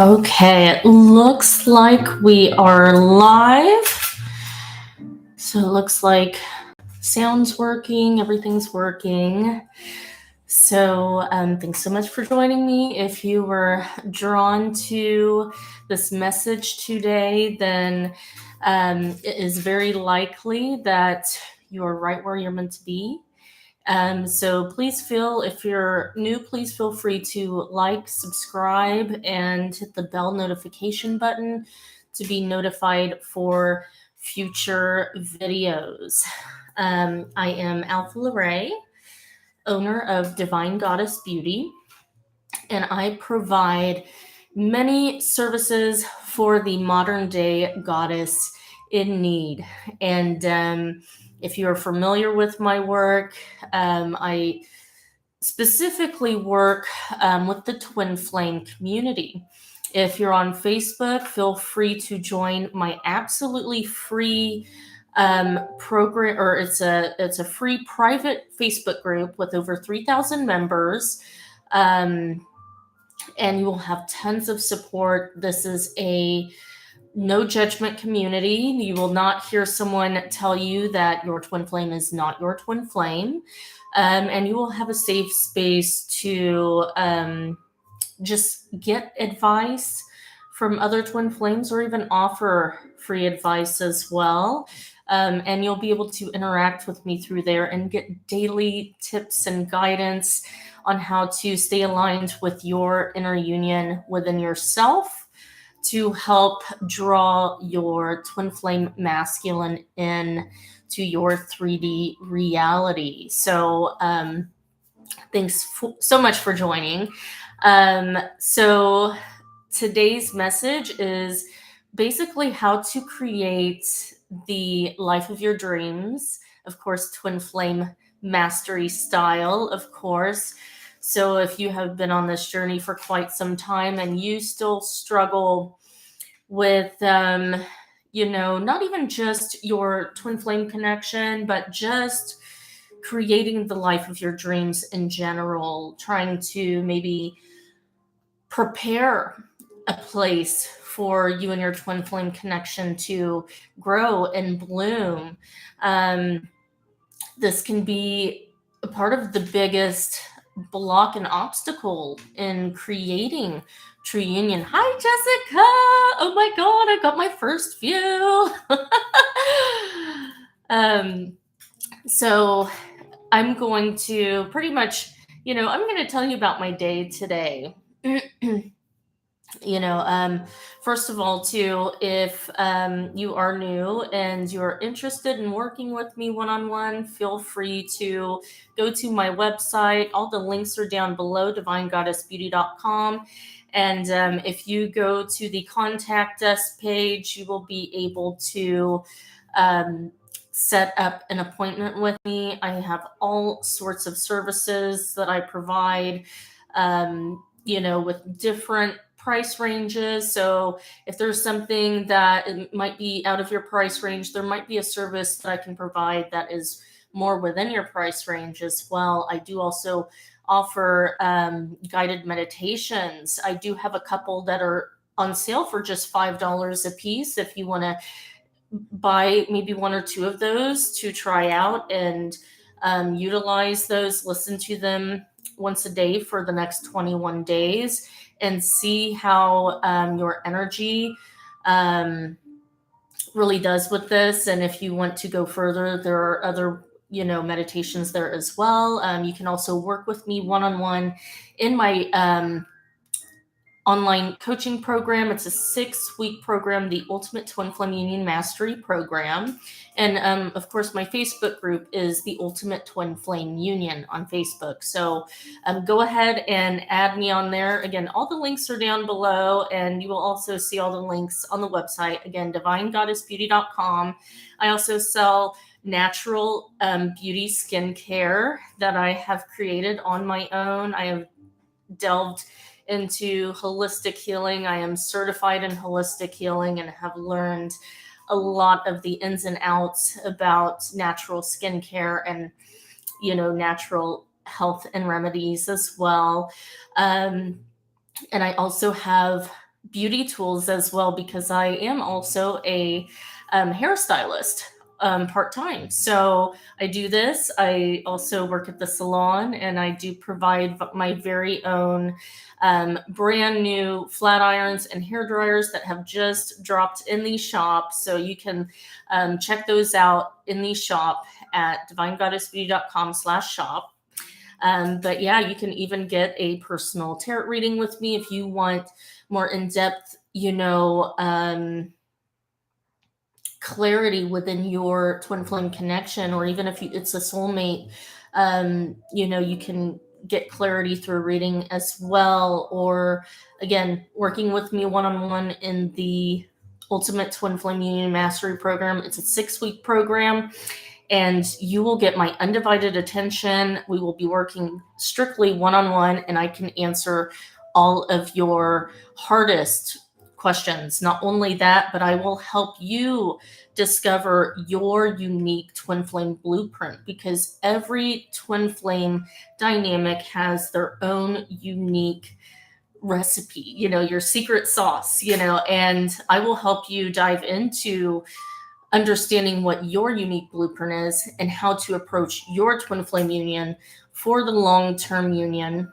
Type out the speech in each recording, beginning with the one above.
Okay, it looks like we are live. So it looks like sound's working, everything's working. So thanks so much for joining me. If you were drawn to this message today, then it is very likely that you're right where you're meant to be. So please if you're new, please feel free to like, subscribe, and hit the bell notification button to be notified for future videos. I am Alpha Lorraine, owner of Divine Goddess Beauty, and I provide many services for the modern day goddess in need. And if you're familiar with my work, I specifically work with the Twin Flame community. If you're on Facebook, feel free to join my absolutely free program, or it's a free private Facebook group with over 3,000 members. And you will have tons of support. This is a no judgment community. You will not hear someone tell you that your twin flame is not your twin flame. And you will have a safe space to just get advice from other twin flames, or even offer free advice as well. And you'll be able to interact with me through there and get daily tips and guidance on how to stay aligned with your inner union within yourself to help draw your twin flame masculine in to your 3D reality. So thanks so much for joining. So today's message is basically how to create the life of your dreams. Of course, twin flame mastery style, of course. So if you have been on this journey for quite some time and you still struggle with, not even just your twin flame connection, but just creating the life of your dreams in general, trying to maybe prepare a place for you and your twin flame connection to grow and bloom. This can be a part of the biggest block and obstacle in creating true union. Hi, Jessica. Oh my God, I got my first view. So I'm going to pretty much, I'm going to tell you about my day today. First of all, too, if you are new and you're interested in working with me one-on-one, feel free to go to my website. All the links are down below, divinegoddessbeauty.com. And if you go to the contact us page, you will be able to set up an appointment with me. I have all sorts of services that I provide, with different price ranges. So if there's something that might be out of your price range, there might be a service that I can provide that is more within your price range as well. I do also offer guided meditations. I do have a couple that are on sale for just $5 a piece. If you want to buy maybe one or two of those to try out and utilize those, listen to them once a day for the next 21 days and see how your energy really does with this. And if you want to go further, there are other meditations there as well. You can also work with me one-on-one in my online coaching program. It's a 6-week program, the Ultimate Twin Flame Union Mastery Program. And of course, my Facebook group is the Ultimate Twin Flame Union on Facebook. So go ahead and add me on there. Again, all the links are down below, and you will also see all the links on the website. Again, divinegoddessbeauty.com. I also sell natural beauty skincare that I have created on my own. I have delved into holistic healing. I am certified in holistic healing and have learned a lot of the ins and outs about natural skincare and, natural health and remedies as well. And I also have beauty tools as well, because I am also a hairstylist part-time. So I do this. I also work at the salon, and I do provide my very own brand new flat irons and hair dryers that have just dropped in the shop. So you can check those out in the shop at divinegoddessbeauty.com/shop. But yeah, you can even get a personal tarot reading with me if you want more in-depth, clarity within your twin flame connection, or even if it's a soulmate, you can get clarity through reading as well. Or again, working with me one-on-one in the Ultimate Twin Flame Union Mastery Program. It's a 6-week program, and you will get my undivided attention. We will be working strictly one-on-one, and I can answer all of your hardest questions. Not only that, but I will help you discover your unique twin flame blueprint, because every twin flame dynamic has their own unique recipe, your secret sauce, and I will help you dive into understanding what your unique blueprint is and how to approach your twin flame union for the long-term union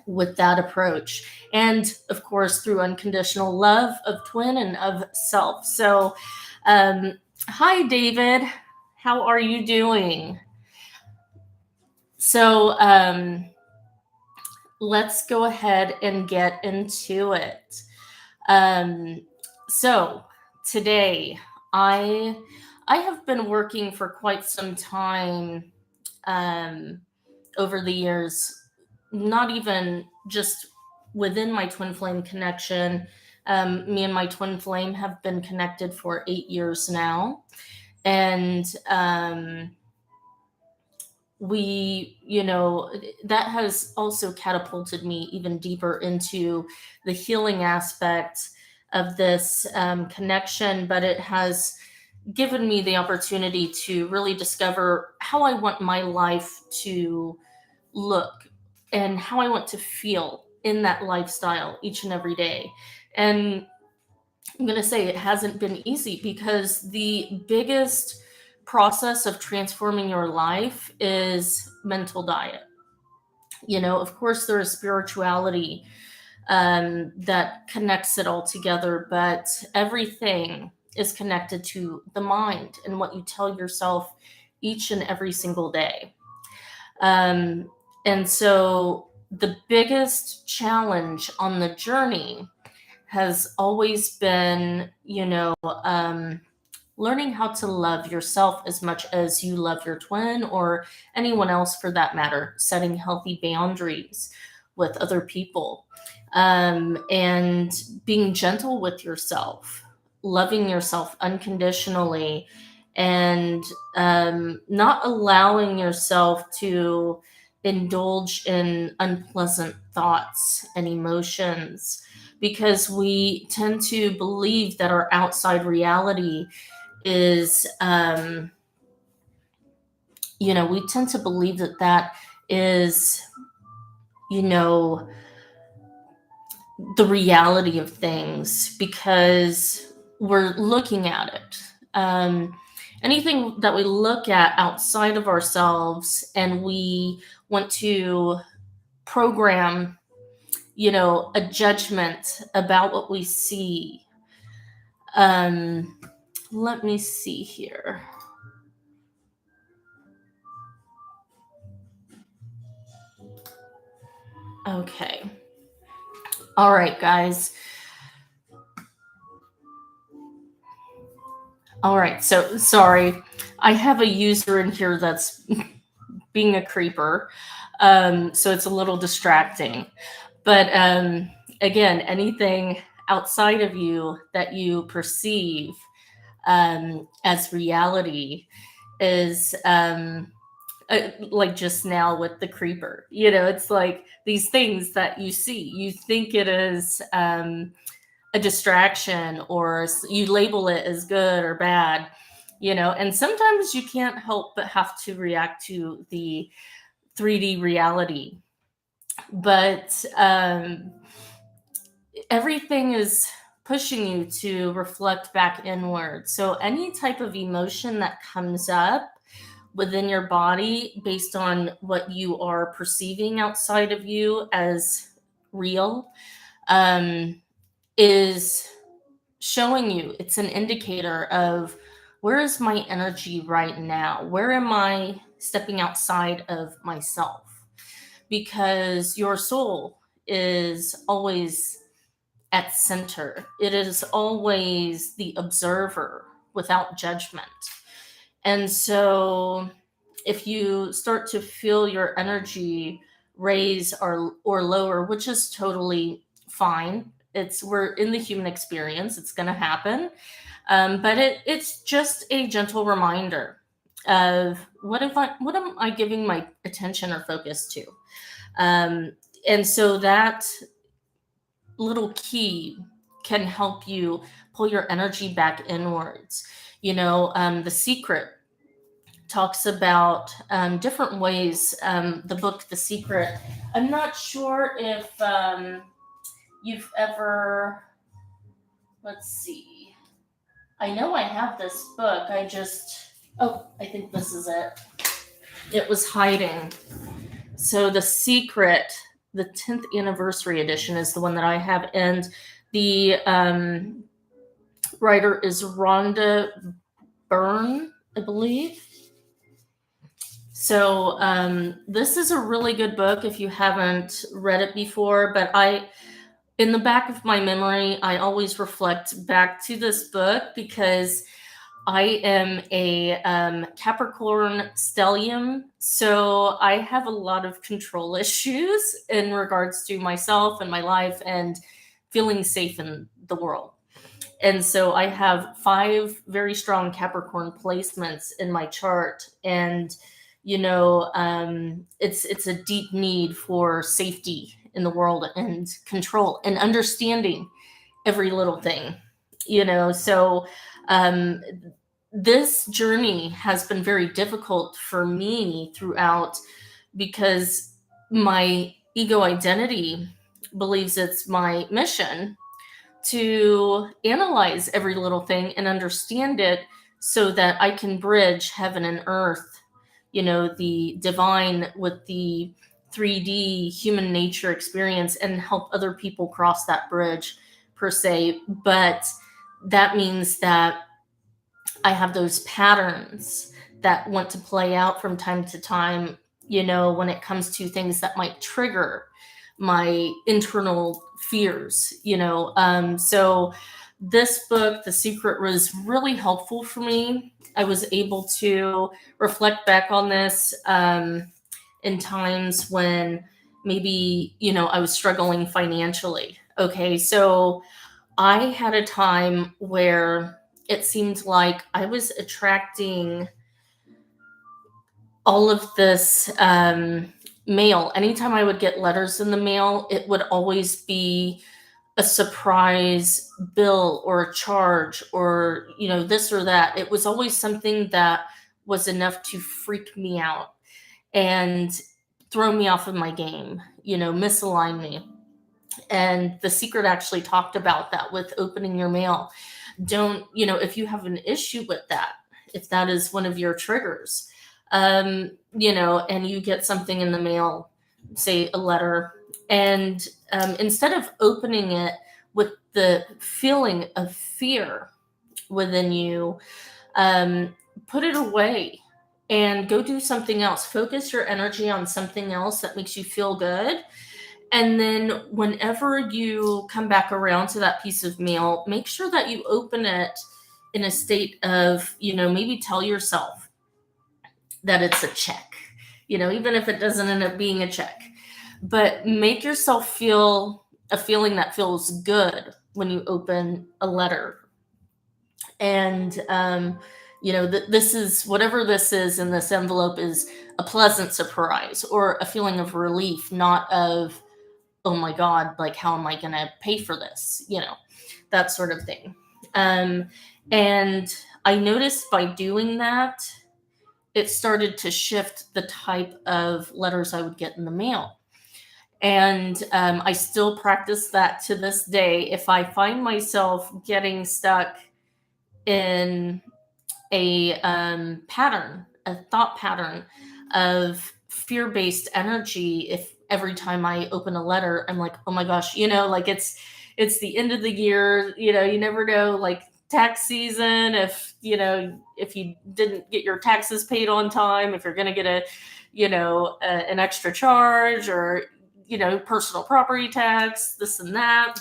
with that approach. And of course, through unconditional love of twin and of self. So, hi, David. How are you doing? So, let's go ahead and get into it. So today, I have been working for quite some time over the years, not even just within my twin flame connection. Me and my twin flame have been connected for 8 years now. And that has also catapulted me even deeper into the healing aspect of this connection, but it has given me the opportunity to really discover how I want my life to look and how I want to feel in that lifestyle each and every day. And I'm going to say it hasn't been easy, because the biggest process of transforming your life is mental diet. Of course, there is spirituality that connects it all together, but everything is connected to the mind and what you tell yourself each and every single day. And so the biggest challenge on the journey has always been, learning how to love yourself as much as you love your twin, or anyone else for that matter, setting healthy boundaries with other people, and being gentle with yourself, loving yourself unconditionally, and not allowing yourself to indulge in unpleasant thoughts and emotions, because we tend to believe that our outside reality is, we tend to believe that is, the reality of things, because we're looking at it. Anything that we look at outside of ourselves, and we want to program, a judgment about what we see. Let me see here. Okay. All right, guys. All right. So sorry. I have a user in here that's being a creeper. So it's a little distracting. But again, anything outside of you that you perceive as reality is, like just now with the creeper. It's like these things that you see, you think it is a distraction, or you label it as good or bad, and sometimes you can't help but have to react to the 3D reality. But everything is pushing you to reflect back inward. So any type of emotion that comes up within your body based on what you are perceiving outside of you as real, is showing you, it's an indicator of where is my energy right now? Where am I stepping outside of myself? Because your soul is always at center. It is always the observer without judgment. And so if you start to feel your energy raise or lower, which is totally fine. We're in the human experience. It's going to happen. But it's just a gentle reminder of what am I giving my attention or focus to? And so that little key can help you pull your energy back inwards. The Secret talks about different ways. The book, The Secret, I'm not sure if you've ever, let's see. I know I have this book. I think this is it. It was hiding. So The Secret, the 10th anniversary edition is the one that I have. And the writer is Rhonda Byrne, I believe. So this is a really good book if you haven't read it before, but in the back of my memory, I always reflect back to this book because I am a Capricorn stellium, so I have a lot of control issues in regards to myself and my life and feeling safe in the world. And so I have 5 very strong Capricorn placements in my chart, and it's a deep need for safety in the world and control and understanding every little thing. So this journey has been very difficult for me throughout because my ego identity believes it's my mission to analyze every little thing and understand it so that I can bridge heaven and earth, the divine with the 3D human nature experience and help other people cross that bridge per se. But that means that I have those patterns that want to play out from time to time, when it comes to things that might trigger my internal fears, So this book, The Secret, was really helpful for me. I was able to reflect back on this in times when maybe, I was struggling financially. Okay, so I had a time where it seemed like I was attracting all of this mail. Anytime I would get letters in the mail, it would always be a surprise bill or a charge or, this or that. It was always something that was enough to freak me out and throw me off of my game, misalign me. And The Secret actually talked about that with opening your mail. Don't, if you have an issue with that, if that is one of your triggers, and you get something in the mail, say a letter, and instead of opening it with the feeling of fear within you, put it away and go do something else. Focus your energy on something else that makes you feel good. And then whenever you come back around to that piece of mail, make sure that you open it in a state of, maybe tell yourself that it's a check, even if it doesn't end up being a check. But make yourself feel a feeling that feels good when you open a letter. And, this is whatever this is in this envelope is a pleasant surprise or a feeling of relief, not of, oh my God, like, how am I going to pay for this? That sort of thing. And I noticed by doing that, it started to shift the type of letters I would get in the mail. And I still practice that to this day. If I find myself getting stuck in a pattern, a thought pattern of fear-based energy, if every time I open a letter, I'm like, oh my gosh, like it's the end of the year, you never know, like tax season, if you didn't get your taxes paid on time, if you're going to get an extra charge, or personal property tax, this and that.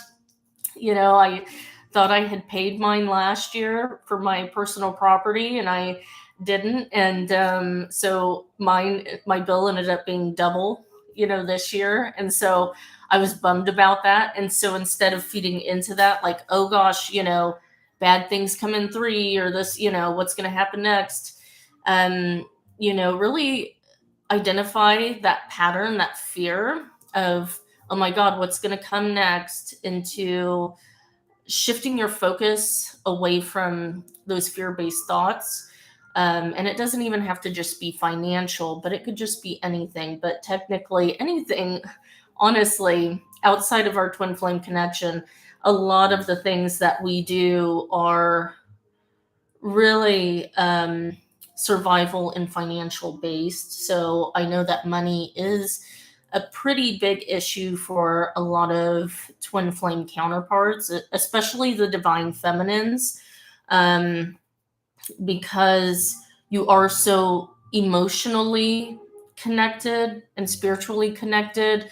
I thought I had paid mine last year for my personal property, and I didn't. And so my bill ended up being double, this year. And so I was bummed about that. And so instead of feeding into that, like, oh gosh, bad things come in three, or this, what's going to happen next, really identify that pattern, that fear of, oh my God, what's going to come next, into shifting your focus away from those fear-based thoughts. And it doesn't even have to just be financial, but it could just be anything. But technically anything, honestly, outside of our twin flame connection, a lot of the things that we do are really survival and financial based. So I know that money is a pretty big issue for a lot of twin flame counterparts, especially the divine feminines, because you are so emotionally connected and spiritually connected,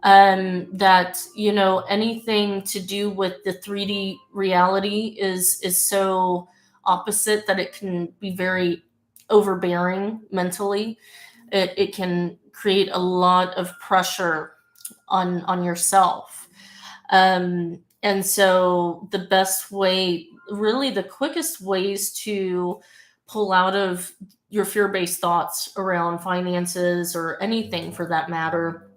that anything to do with the 3D reality is so opposite that it can be very overbearing mentally. It can create a lot of pressure on yourself. And so the best way, really the quickest ways to pull out of your fear-based thoughts around finances, or anything for that matter,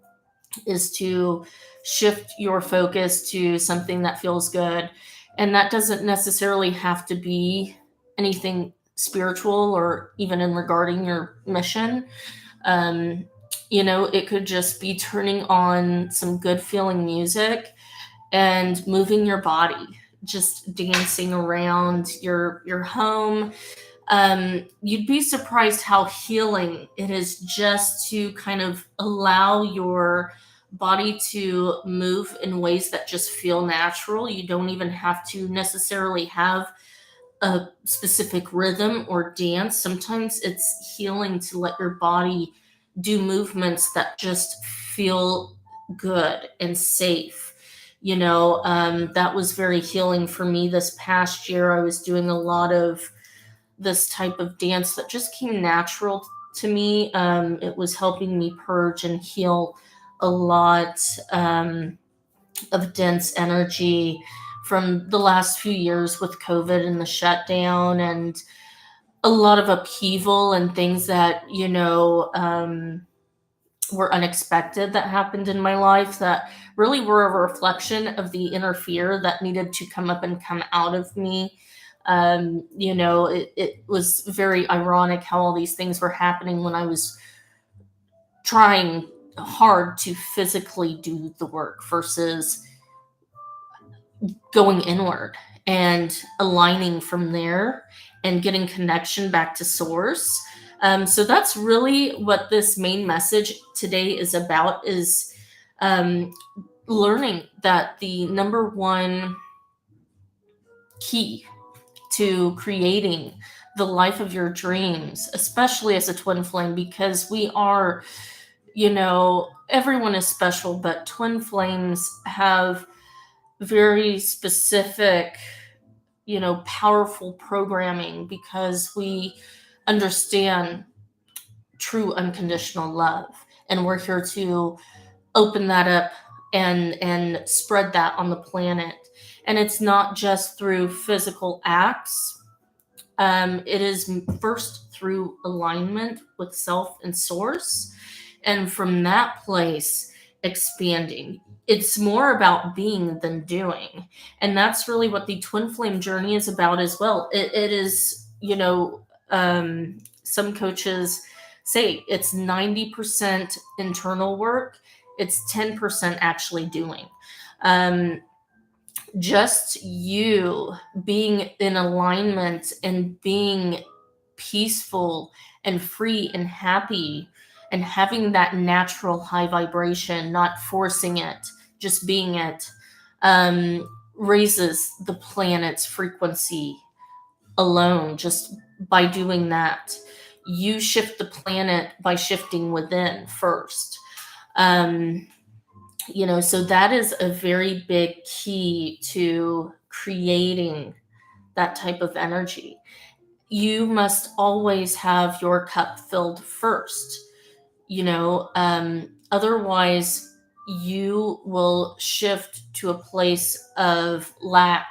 is to shift your focus to something that feels good. And that doesn't necessarily have to be anything spiritual, or even in regarding your mission. Um, it could just be turning on some good feeling music and moving your body, just dancing around your home. You'd be surprised how healing it is just to kind of allow your body to move in ways that just feel natural. You don't even have to necessarily have a specific rhythm or dance. Sometimes it's healing to let your body do movements that just feel good and safe. That was very healing for me this past year. I was doing a lot of this type of dance that just came natural to me. It was helping me purge and heal a lot of dense energy from the last few years with COVID and the shutdown, and a lot of upheaval and things that, were unexpected that happened in my life, that really were a reflection of the inner fear that needed to come up and come out of me. It was very ironic how all these things were happening when I was trying hard to physically do the work versus going inward and aligning from there and getting connection back to source. So that's really what this main message today is about, is learning that the number one key to creating the life of your dreams, especially as a twin flame, because we are, everyone is special, but twin flames have very specific, powerful programming, because we understand true unconditional love, and we're here to open that up and spread that on the planet. And it's not just through physical acts. It is first through alignment with self and source, and from that place expanding. It's more about being than doing, and that's really what the twin flame journey is about as well. It is, some coaches say it's 90% internal work It's 10% actually doing. Just you being in alignment and being peaceful and free and happy and having that natural high vibration, not forcing it, just being it, raises the planet's frequency alone. Just by doing that, you shift the planet by shifting within first. So that is a very big key to creating that type of energy. You must always have your cup filled first. Otherwise you will shift to a place of lack,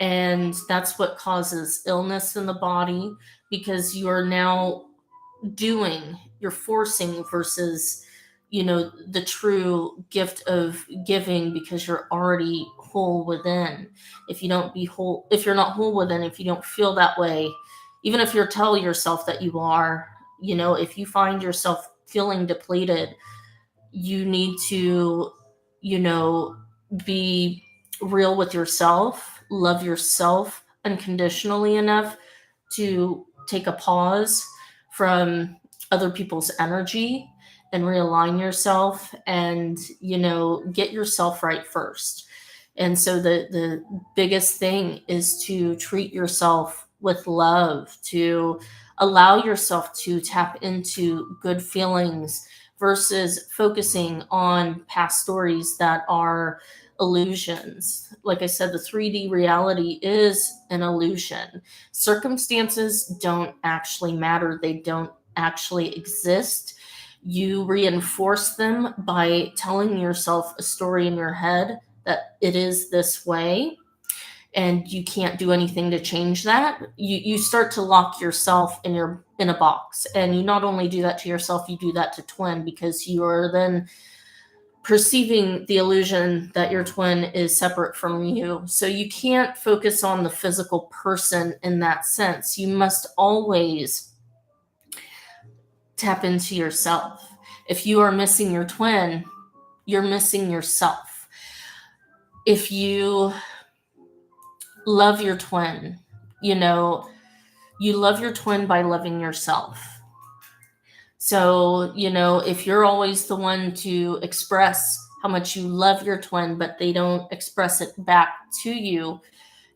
and that's what causes illness in the body, because you're now you're forcing versus the true gift of giving, because you're already whole within. If you're not whole within, if you don't feel that way, even if you tell yourself that you are, if you find yourself feeling depleted, you need to be real with yourself, love yourself unconditionally enough to take a pause from other people's energy and realign yourself and get yourself right first. And so the biggest thing is to treat yourself with love, to allow yourself to tap into good feelings versus focusing on past stories that are illusions. Like I said, the 3D reality is an illusion. Circumstances don't actually matter. They don't actually exist. You reinforce them by telling yourself a story in your head that it is this way, and you can't do anything to change that. You start to lock yourself in a box, and you not only do that to yourself, you do that to twin, because you are then perceiving the illusion that your twin is separate from you. So you can't focus on the physical person in that sense. You must always tap into yourself. If you are missing your twin, you're missing yourself. If you love your twin, you love your twin by loving yourself. So, if you're always the one to express how much you love your twin, but they don't express it back to you,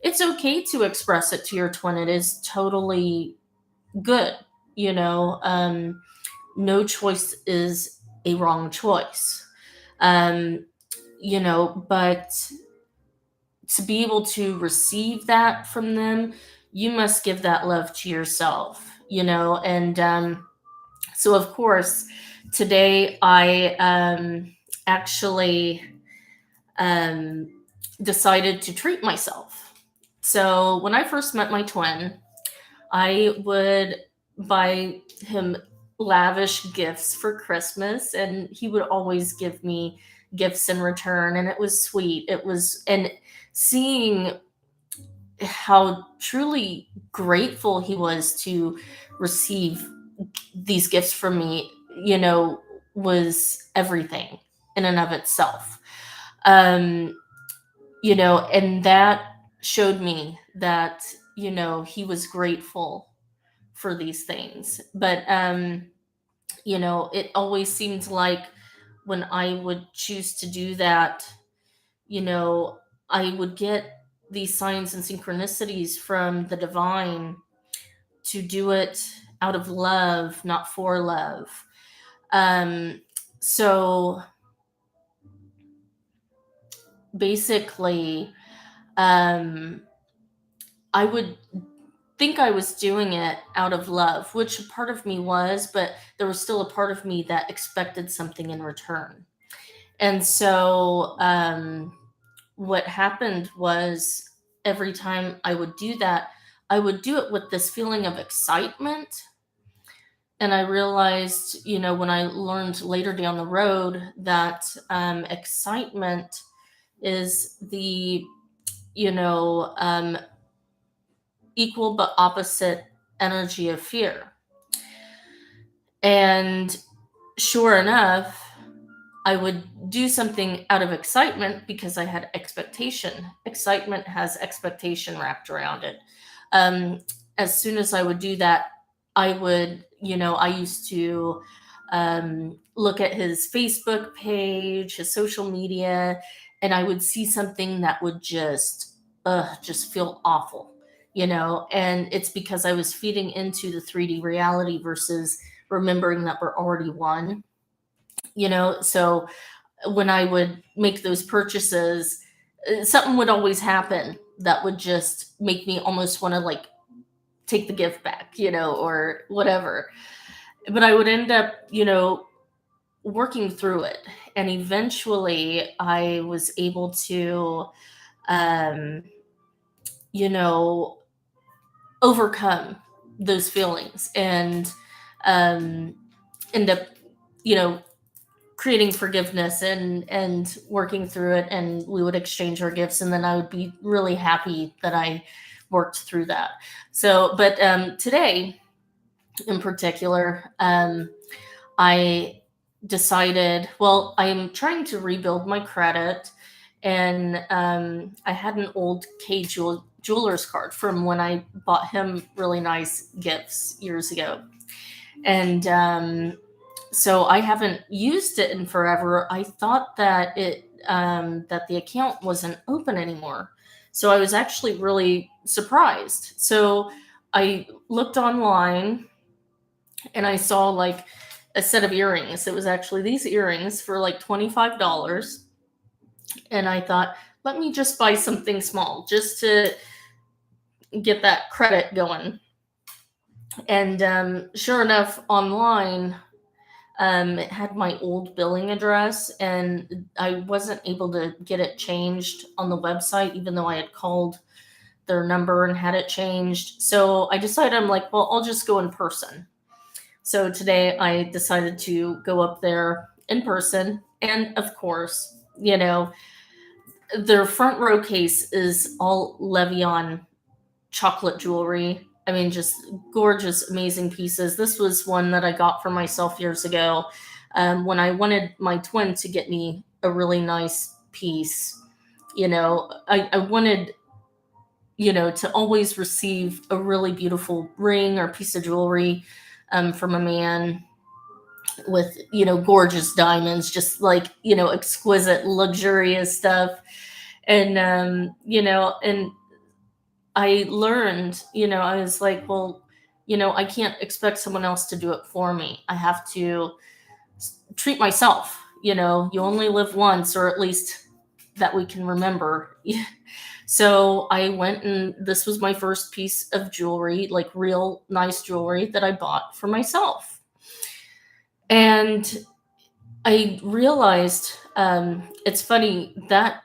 it's okay to express it to your twin. It is totally good. No choice is a wrong choice. But to be able to receive that from them, you must give that love to yourself, and so of course today I actually decided to treat myself. So when I first met my twin, I would buy him lavish gifts for Christmas, and he would always give me gifts in return, and it was sweet. And seeing how truly grateful he was to receive these gifts from me, was everything in and of itself. And that showed me that, he was grateful for these things. But, it always seemed like when I would choose to do that, I would get these signs and synchronicities from the divine to do it out of love, not for love. So basically, I would think I was doing it out of love, which a part of me was, but there was still a part of me that expected something in return. And so what happened was, every time I would do that, I would do it with this feeling of excitement. And I realized, when I learned later down the road that excitement is the, equal but opposite energy of fear. And sure enough, I would do something out of excitement because I had expectation. Excitement has expectation wrapped around it. Um, as soon as I would do that, I would, I used to look at his Facebook page, his social media, and I would see something that would just feel awful, and it's because I was feeding into the 3D reality versus remembering that we're already one, so when I would make those purchases, something would always happen that would just make me almost want to like take the gift back, or whatever. But I would end up, working through it. And eventually I was able to, um, you know, overcome those feelings and um, end up, you know, creating forgiveness and working through it, and we would exchange our gifts, and then I would be really happy that I worked through that. So but today in particular, I decided, well, I'm trying to rebuild my credit, and I had an old jeweler's card from when I bought him really nice gifts years ago, and so I haven't used it in forever. I thought that that the account wasn't open anymore. So I was actually really surprised. So I looked online and I saw like a set of earrings. It was actually these earrings for like $25. And I thought, let me just buy something small just to get that credit going. And sure enough, online, it had my old billing address, and I wasn't able to get it changed on the website, even though I had called their number and had it changed. So I decided, I'm like, well, I'll just go in person. So today I decided to go up there in person. And of course, their front row case is all Levion chocolate jewelry. I mean, just gorgeous, amazing pieces. This was one that I got for myself years ago when I wanted my twin to get me a really nice piece. I wanted, to always receive a really beautiful ring or piece of jewelry from a man with, gorgeous diamonds, just like, exquisite, luxurious stuff. And, and I learned, I was like, well, I can't expect someone else to do it for me. I have to treat myself. You only live once, or at least that we can remember. So I went, and this was my first piece of jewelry, like real nice jewelry that I bought for myself. And I realized, it's funny that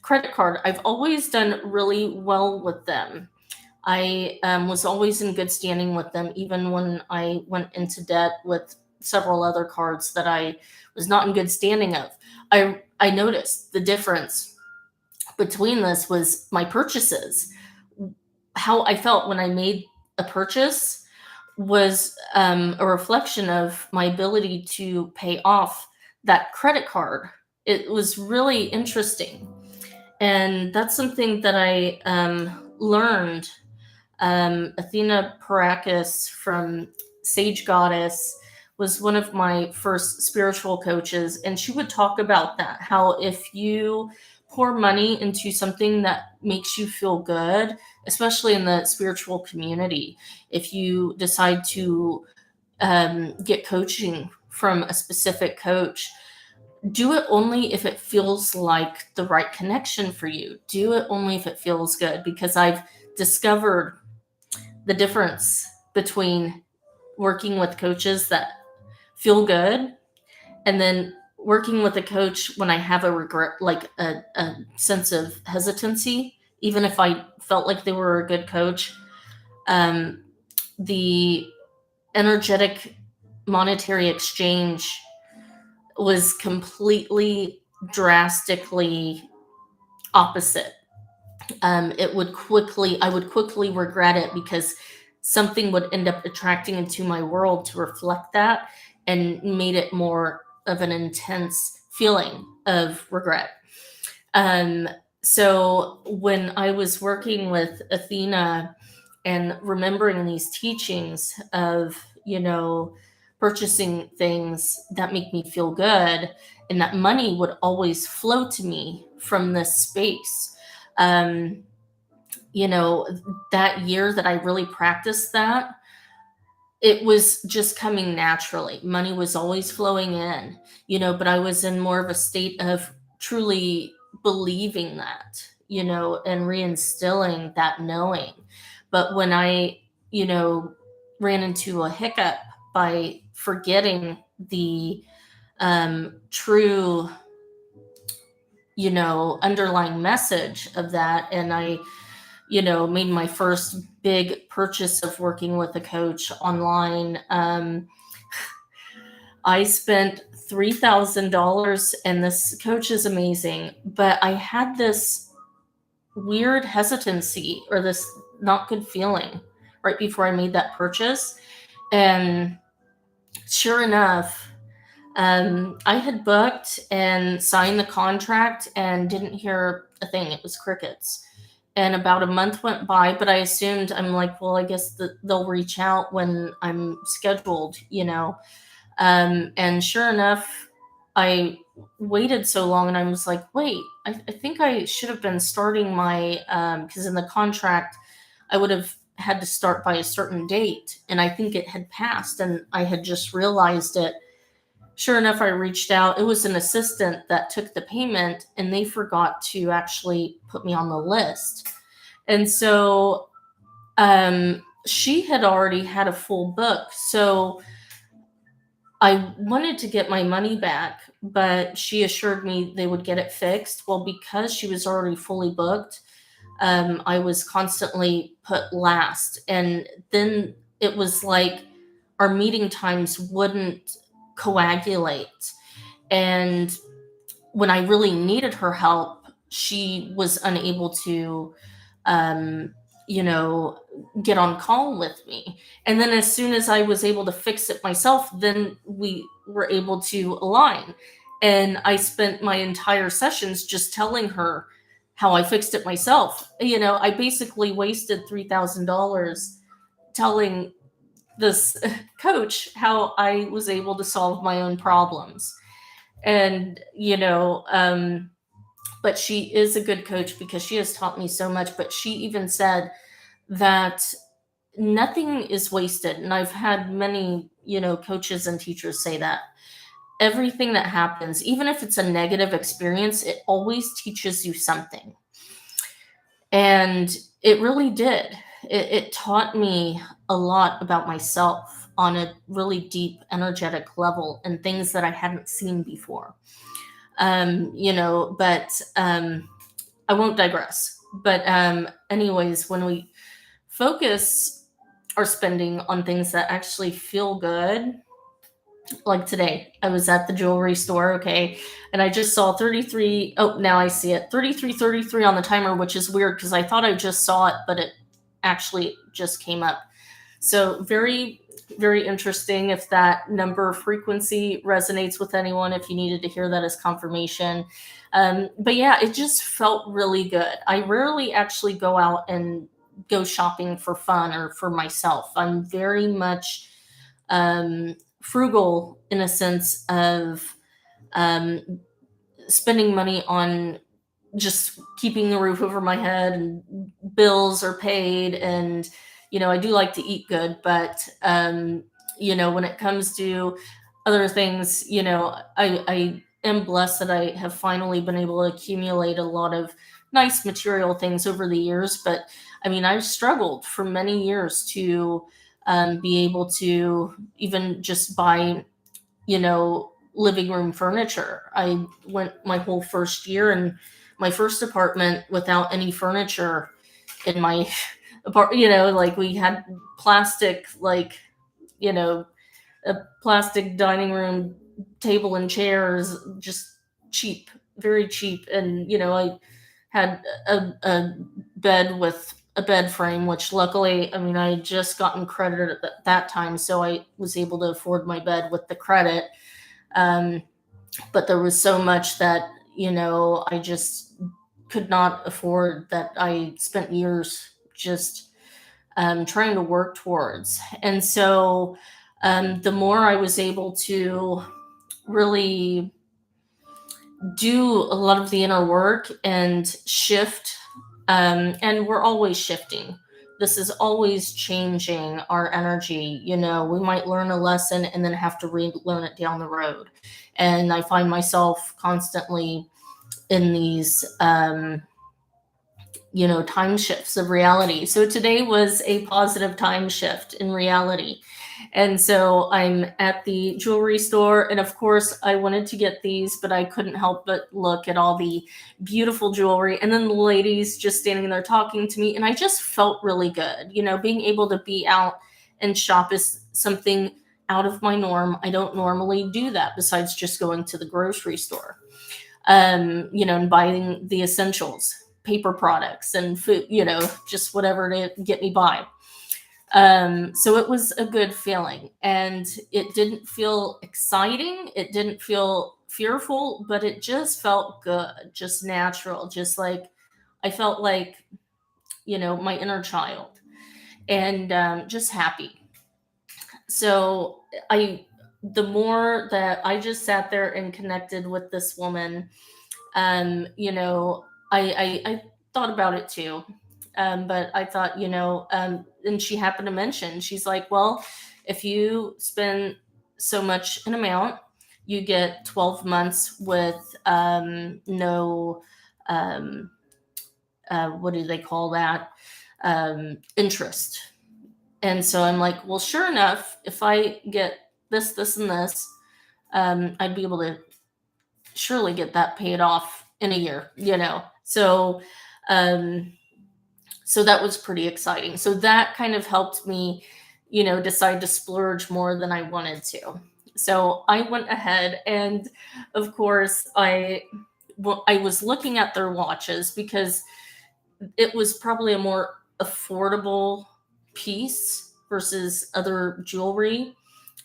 credit card, I've always done really well with them. I was always in good standing with them, even when I went into debt with several other cards that I was not in good standing of. I noticed the difference between this was my purchases. How I felt when I made a purchase was a reflection of my ability to pay off that credit card. It was really interesting. And that's something that I learned. Athena Parakis from Sage Goddess was one of my first spiritual coaches, and she would talk about that, how if you pour money into something that makes you feel good, especially in the spiritual community, if you decide to get coaching from a specific coach, do it only if it feels like the right connection for you. Do it only if it feels good, because I've discovered the difference between working with coaches that feel good and then working with a coach when I have a regret, like a sense of hesitancy, even if I felt like they were a good coach. The energetic monetary exchange was completely drastically opposite. I would quickly regret it, because something would end up attracting into my world to reflect that and made it more of an intense feeling of regret. So when I was working with Athena and remembering these teachings of, purchasing things that make me feel good, and that money would always flow to me from this space. Um, that year that I really practiced that, it was just coming naturally. Money was always flowing in, but I was in more of a state of truly believing that, and reinstilling that knowing. But when I, ran into a hiccup by forgetting the true, underlying message of that, and I made my first big purchase of working with a coach online. I spent $3,000, and this coach is amazing, but I had this weird hesitancy, or this not good feeling right before I made that purchase. And sure enough, I had booked and signed the contract and didn't hear a thing. It was crickets. And about a month went by, but I assumed, I'm like, well, I guess they'll reach out when I'm scheduled, and sure enough, I waited so long, and I was like, wait, I think I should have been starting my, because in the contract, I would have had to start by a certain date, and I think it had passed, and I had just realized it. Sure enough, I reached out. It was an assistant that took the payment, and they forgot to actually put me on the list. And so she had already had a full book. So I wanted to get my money back, but she assured me they would get it fixed. Well, because she was already fully booked, I was constantly put last. And then it was like our meeting times wouldn't coagulate. And when I really needed her help, she was unable to, get on call with me. And then as soon as I was able to fix it myself, then we were able to align. And I spent my entire sessions just telling her how I fixed it myself. I basically wasted $3,000 telling this coach how I was able to solve my own problems. And, but she is a good coach because she has taught me so much. But she even said that nothing is wasted. And I've had many, coaches and teachers say that. Everything that happens, even if it's a negative experience, it always teaches you something. And it really did. It taught me a lot about myself on a really deep, energetic level, and things that I hadn't seen before. But I won't digress. But anyways, when we focus our spending on things that actually feel good, like today, I was at the jewelry store, okay, and I just saw 33. Oh, now I see it, 3333 on the timer, which is weird because I thought I just saw it, but it actually just came up. So very, very interesting. If that number frequency resonates with anyone, if you needed to hear that as confirmation. But yeah, it just felt really good. I rarely actually go out and go shopping for fun or for myself. I'm very much frugal in a sense of spending money on just keeping the roof over my head, and bills are paid, and I do like to eat good, but when it comes to other things, I am blessed that I have finally been able to accumulate a lot of nice material things over the years. But I mean, I've struggled for many years to be able to even just buy, living room furniture. I went my whole first year in my first apartment without any furniture in my apartment. Like we had plastic, a plastic dining room table and chairs, just cheap, very cheap. And, I had a bed with a bed frame, which luckily, I mean, I had just gotten credit at that time. So I was able to afford my bed with the credit. but there was so much that, I just could not afford, that I spent years just trying to work towards. And so the more I was able to really do a lot of the inner work and shift, and we're always shifting. This is always changing our energy. We might learn a lesson and then have to relearn it down the road. And I find myself constantly in these time shifts of reality. So today was a positive time shift in reality. And so I'm at the jewelry store, and of course I wanted to get these, but I couldn't help but look at all the beautiful jewelry, and then the ladies just standing there talking to me, and I just felt really good. Being able to be out and shop is something out of my norm. I don't normally do that besides just going to the grocery store, and buying the essentials, paper products and food, just whatever to get me by. So it was a good feeling, and it didn't feel exciting. It didn't feel fearful, but it just felt good, just natural, just like I felt like, my inner child, and just happy. So the more that I just sat there and connected with this woman, I thought about it too. But I thought, and she happened to mention, she's like, well, if you spend so much an amount, you get 12 months with no, um, what do they call that? Interest. And so I'm like, well, sure enough, if I get this, and this, I'd be able to surely get that paid off in a year. Um, so that was pretty exciting. So that kind of helped me, decide to splurge more than I wanted to. So I went ahead, and of course I was looking at their watches because it was probably a more affordable piece versus other jewelry,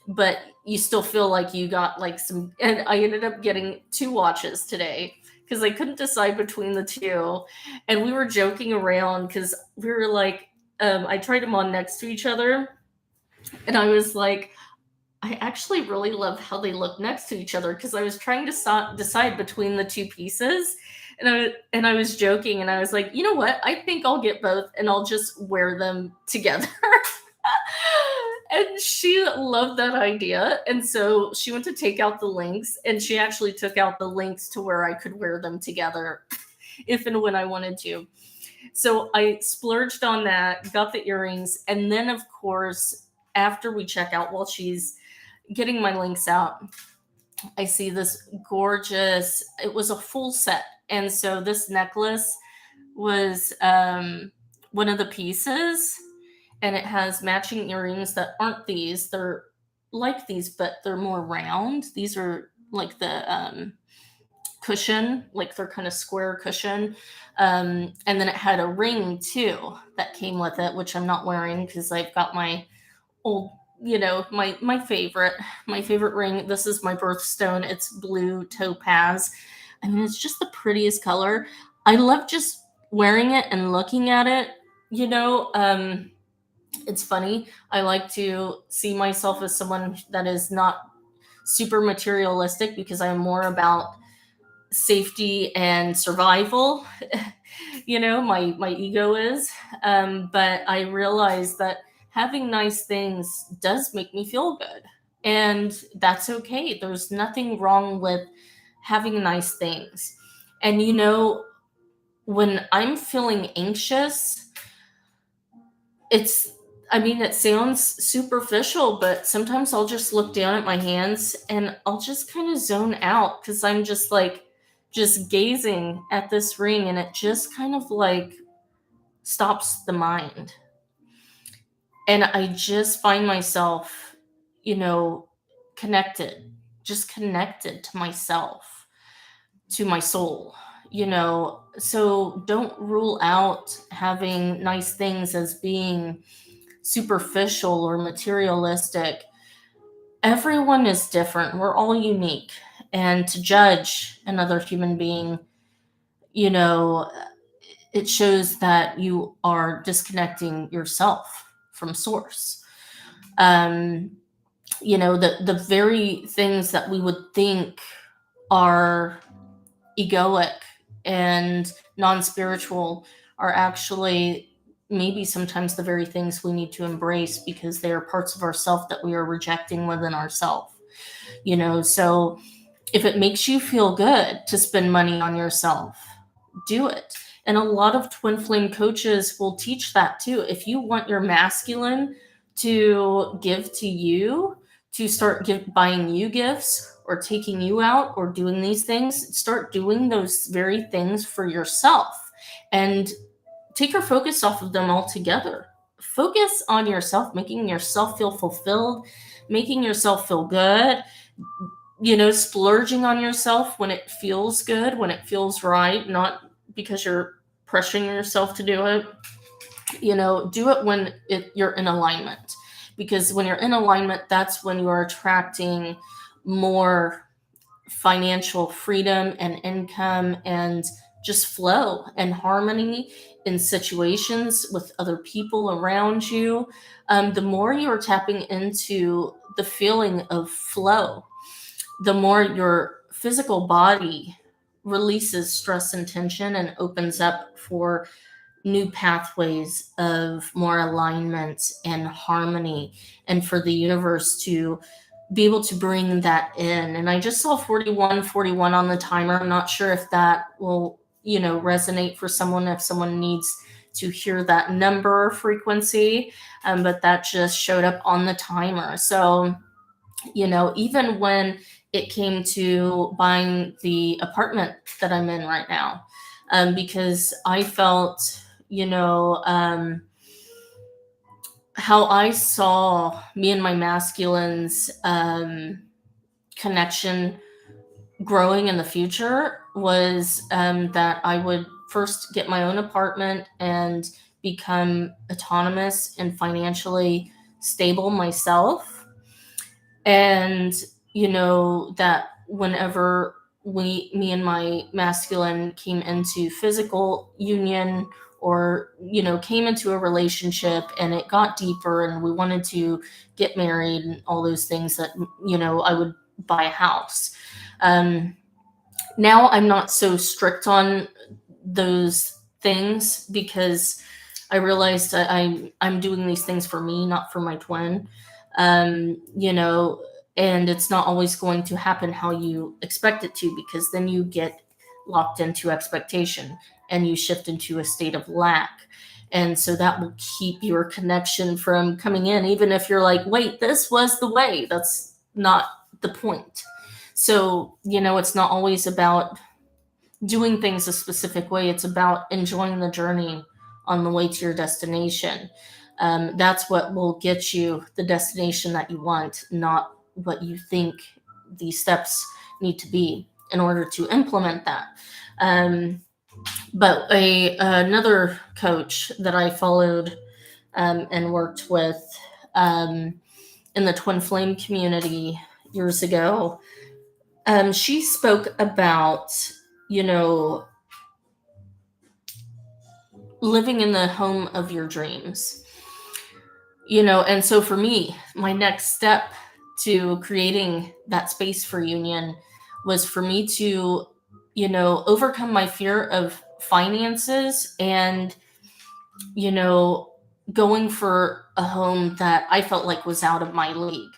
but you still feel like you got like some. And I ended up getting 2 watches today because I couldn't decide between the two. And we were joking around because we were like, I tried them on next to each other, and I was like, I actually really love how they look next to each other, because I was trying to decide between the 2 pieces. And I was joking, and I was like, you know what? I think I'll get both, and I'll just wear them together. And she loved that idea. And so she went to take out the links, and she actually took out the links to where I could wear them together if and when I wanted to. So I splurged on that, got the earrings, and then of course, after we check out, while she's getting my links out, I see this gorgeous, it was a full set. And so this necklace was one of the pieces, and it has matching earrings that aren't these. They're like these, but they're more round. These are like the cushion, like they're kind of square cushion. And then it had a ring too that came with it, which I'm not wearing because I've got my old, my favorite ring. This is my birthstone. It's blue topaz. I mean, it's just the prettiest color. I love just wearing it and looking at it. It's funny. I like to see myself as someone that is not super materialistic, because I'm more about safety and survival. My ego is. But I realize that having nice things does make me feel good. And that's okay. There's nothing wrong with having nice things. And when I'm feeling anxious, it sounds superficial, but sometimes I'll just look down at my hands and I'll just kind of zone out, because I'm just like, just gazing at this ring, and it just kind of like stops the mind. And I just find myself, connected, just connected to myself, to my soul. So don't rule out having nice things as being superficial or materialistic. Everyone is different. We're all unique. And to judge another human being, it shows that you are disconnecting yourself from source. The very things that we would think are egoic and non-spiritual are actually maybe sometimes the very things we need to embrace, because they are parts of ourself that we are rejecting within ourselves. So if it makes you feel good to spend money on yourself, do it. And a lot of twin flame coaches will teach that too. If you want your masculine to give to you, to start buying you gifts or taking you out or doing these things, start doing those very things for yourself and take your focus off of them altogether. Focus on yourself, making yourself feel fulfilled, making yourself feel good, splurging on yourself when it feels good, when it feels right, not because you're pressuring yourself to do it. Do it when you're in alignment, because when you're in alignment, that's when you are attracting more financial freedom and income and just flow and harmony in situations with other people around you. The more you're tapping into the feeling of flow, the more your physical body releases stress and tension and opens up for new pathways of more alignment and harmony, and for the universe to be able to bring that in. And I just saw 4141 on the timer. I'm not sure if that will, resonate for someone, if someone needs to hear that number or frequency, but that just showed up on the timer. So, even when it came to buying the apartment that I'm in right now, because I felt, how I saw me and my masculine's connection growing in the future was that I would first get my own apartment and become autonomous and financially stable myself. And, that whenever me and my masculine came into physical union, or came into a relationship and it got deeper and we wanted to get married and all those things, that I would buy a house. Now I'm not so strict on those things, because I realized that I'm doing these things for me, not for my twin. And it's not always going to happen how you expect it to, because then you get locked into expectation and you shift into a state of lack. And so that will keep your connection from coming in, even if you're like, wait, this was the way. That's not the point. So, it's not always about doing things a specific way. It's about enjoying the journey on the way to your destination. That's what will get you the destination that you want, not what you think these steps need to be in order to implement that. But another coach that I followed and worked with in the twin flame community years ago, she spoke about, living in the home of your dreams. And so for me, my next step to creating that space for union was for me to, overcome my fear of finances and, going for a home that I felt like was out of my league.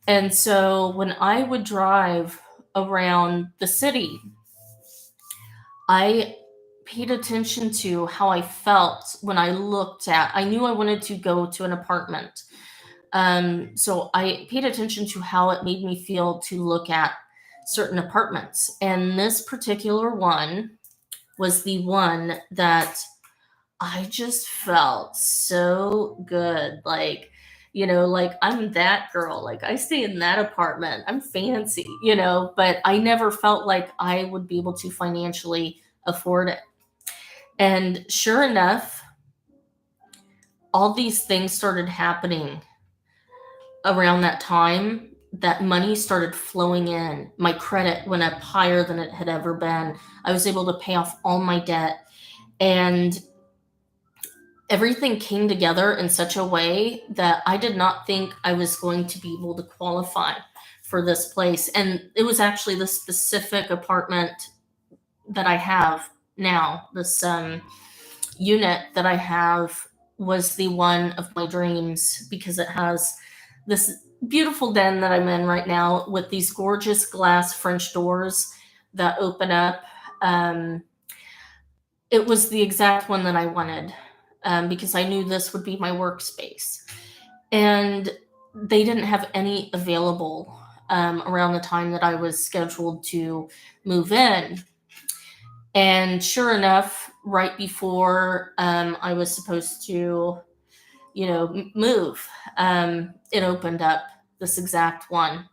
And so when I would drive around the city, I paid attention to how I felt when I knew I wanted to go to an apartment. So I paid attention to how it made me feel to look at certain apartments. And this particular one was the one that I just felt so good. Like I'm that girl. Like I stay in that apartment. I'm fancy, but I never felt like I would be able to financially afford it. And sure enough, all these things started happening around that time. that money started flowing in. My credit went up higher than it had ever been. I was able to pay off all my debt, and everything came together in such a way that I did not think I was going to be able to qualify for this place. And it was actually the specific apartment that I have now, this unit that I have, was the one of my dreams, because it has this beautiful den that I'm in right now with these gorgeous glass French doors that open up. Um, it was the exact one that I wanted, because I knew this would be my workspace. And they didn't have any available around the time that I was scheduled to move in. And sure enough, right before I was supposed to, move, it opened up, this exact one.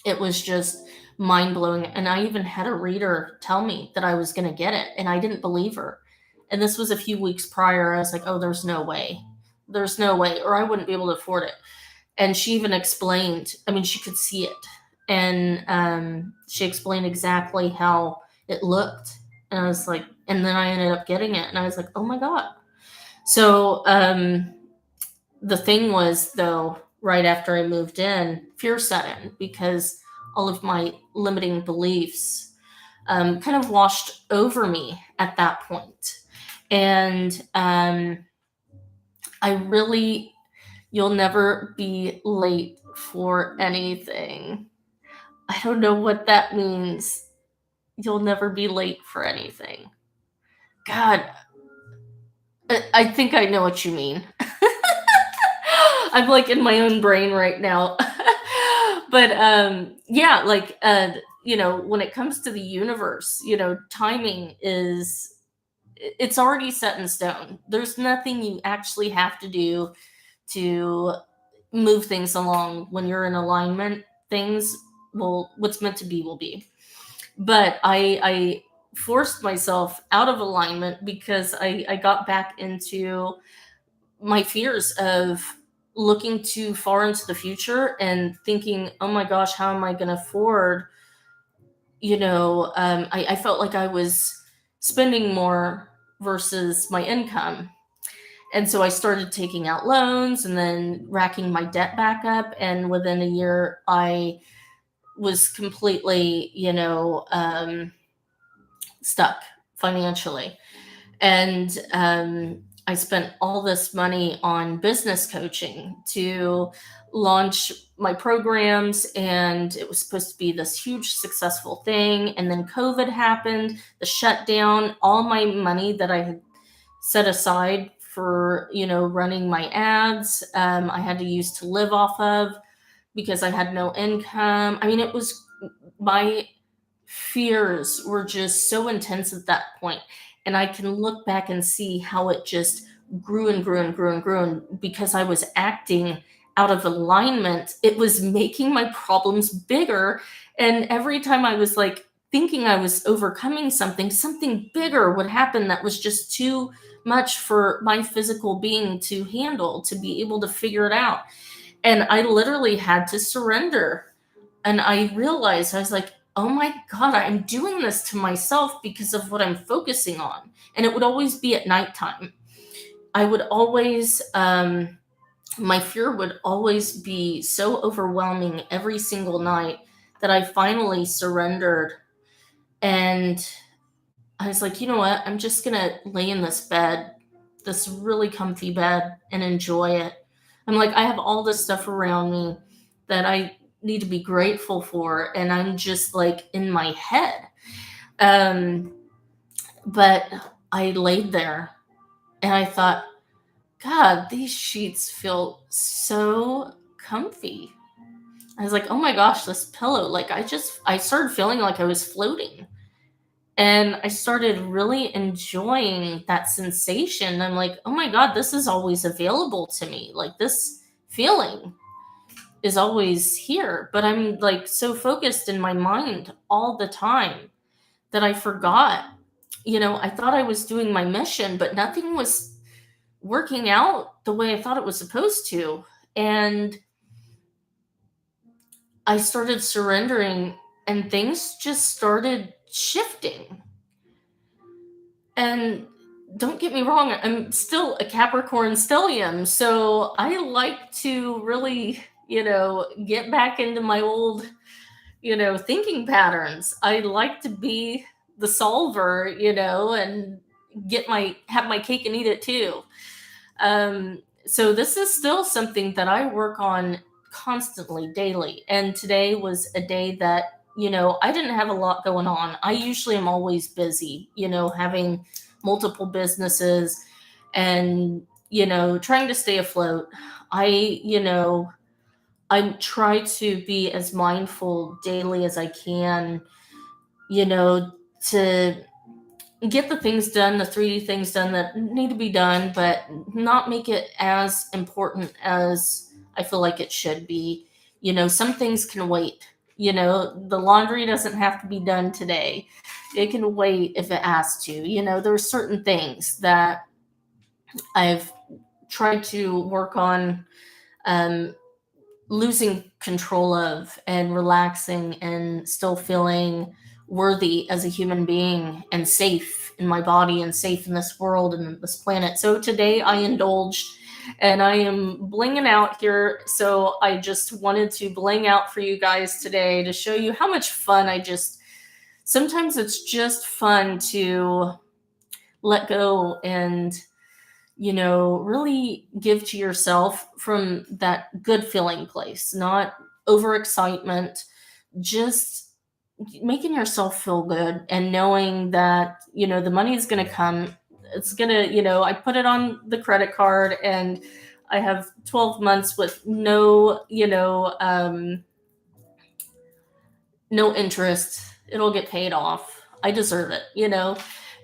It was just mind blowing. And I even had a reader tell me that I was going to get it, and I didn't believe her. And this was a few weeks prior. I was like, oh, there's no way. There's no way, or I wouldn't be able to afford it. And she even explained, I mean, she could see it. And she explained exactly how it looked. And I was like, and then I ended up getting it. And I was like, oh my God. So the thing was, though, right after I moved in, fear set in, because all of my limiting beliefs kind of washed over me at that point. And I really, you'll never be late for anything. I don't know what that means. You'll never be late for anything. God, I think I know what you mean. I'm like in my own brain right now. But yeah, like when it comes to the universe, timing is, it's already set in stone. There's nothing you actually have to do to move things along. When you're in alignment, things will, what's meant to be will be. But I forced myself out of alignment because I got back into my fears of looking too far into the future and thinking, oh my gosh, how am I going to afford, I felt like I was spending more versus my income. And so I started taking out loans and then racking my debt back up. And within a year, I was completely, stuck financially. And I spent all this money on business coaching to launch my programs, and it was supposed to be this huge successful thing. And then COVID happened, the shutdown, all my money that I had set aside for, running my ads, I had to use to live off of, because I had no income. I mean, it was, my fears were just so intense at that point. And I can look back and see how it just grew and grew and grew and grew. And because I was acting out of alignment, it was making my problems bigger. And every time I was like thinking I was overcoming something bigger would happen that was just too much for my physical being to handle, to be able to figure it out. And I literally had to surrender. And I realized, I was like, oh my God, I'm doing this to myself because of what I'm focusing on. And it would always be at nighttime. I would always, my fear would always be so overwhelming every single night that I finally surrendered. And I was like, you know what? I'm just going to lay in this bed, this really comfy bed, and enjoy it. I'm like, I have all this stuff around me that I need to be grateful for, and I'm just like in my head. But I laid there and I thought, God, these sheets feel so comfy. I was like, oh my gosh, this pillow, like I started feeling like I was floating. And I started really enjoying that sensation. I'm like, oh my God, this is always available to me. Like, this feeling is always here. But I'm like so focused in my mind all the time that I forgot. I thought I was doing my mission, but nothing was working out the way I thought it was supposed to. And I started surrendering and things just started shifting. And don't get me wrong, I'm still a Capricorn stellium, so I like to really, get back into my old, thinking patterns. I like to be the solver, and have my cake and eat it too. So this is still something that I work on constantly, daily. And today was a day that, I didn't have a lot going on. I usually am always busy, having multiple businesses and, trying to stay afloat. I try to be as mindful daily as I can, to get the things done, the 3D things done that need to be done, but not make it as important as I feel like it should be. Some things can wait. The laundry doesn't have to be done today. It can wait if it has to. There are certain things that I've tried to work on, um, losing control of and relaxing and still feeling worthy as a human being and safe in my body and safe in this world and this planet. So today I indulged and I am blinging out here. So I just wanted to bling out for you guys today to show you how much fun sometimes it's just fun to let go and really give to yourself from that good feeling place, not overexcitement, just making yourself feel good and knowing that, the money is going to come. It's going to, I put it on the credit card and I have 12 months with no interest. It'll get paid off. I deserve it.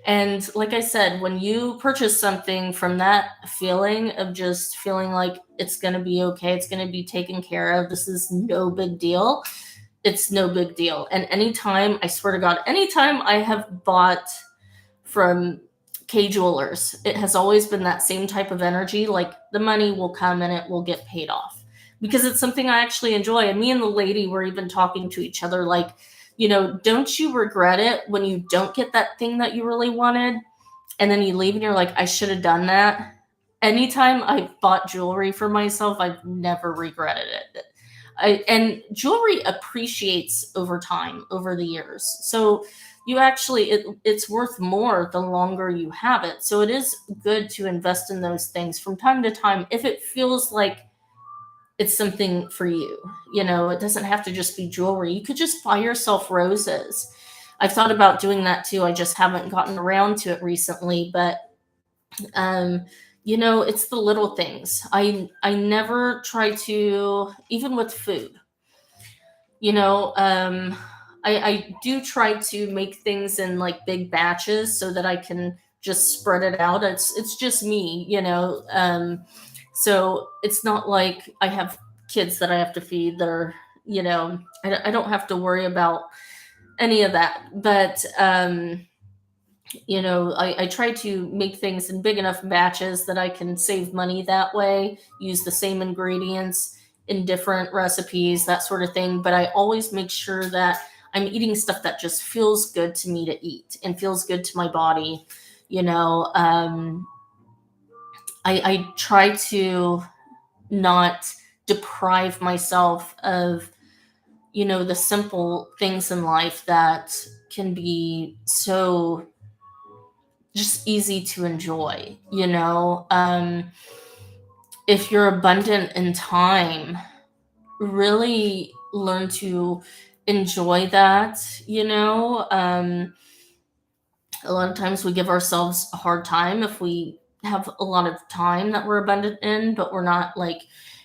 And like I said, when you purchase something from that feeling of just feeling like it's going to be okay, it's going to be taken care of, this is no big deal, it's no big deal. And anytime, I swear to God, anytime I have bought from K Jewelers, it has always been that same type of energy. Like the money will come and it will get paid off because it's something I actually enjoy. And me and the lady were even talking to each other like, don't you regret it when you don't get that thing that you really wanted? And then you leave and you're like, I should have done that. Anytime I've bought jewelry for myself, I've never regretted it. And jewelry appreciates over time, over the years. So it's worth more the longer you have it. So it is good to invest in those things from time to time if it feels like it's something for you. It doesn't have to just be jewelry. You could just buy yourself roses. I've thought about doing that too. I just haven't gotten around to it recently, but it's the little things. I never try to, even with food, I do try to make things in like big batches so that I can just spread it out. It's just me, so it's not like I have kids that I have to feed that are, I don't have to worry about any of that. But, I try to make things in big enough batches that I can save money that way, use the same ingredients in different recipes, that sort of thing. But I always make sure that I'm eating stuff that just feels good to me to eat and feels good to my body. I try to not deprive myself of, the simple things in life that can be so just easy to enjoy. If you're abundant in time, really learn to enjoy that. A lot of times we give ourselves a hard time if we have a lot of time that we're abundant in, but we're not like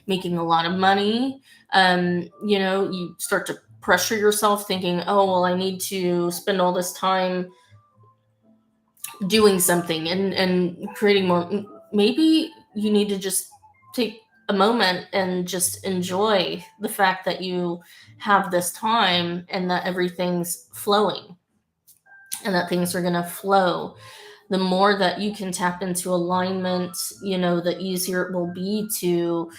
making a lot of money. You start to pressure yourself thinking, oh, well, I need to spend all this time doing something and creating more. Maybe you need to just take a moment and just enjoy the fact that you have this time and that everything's flowing and that things are going to flow. The more that you can tap into alignment, the easier it will be to,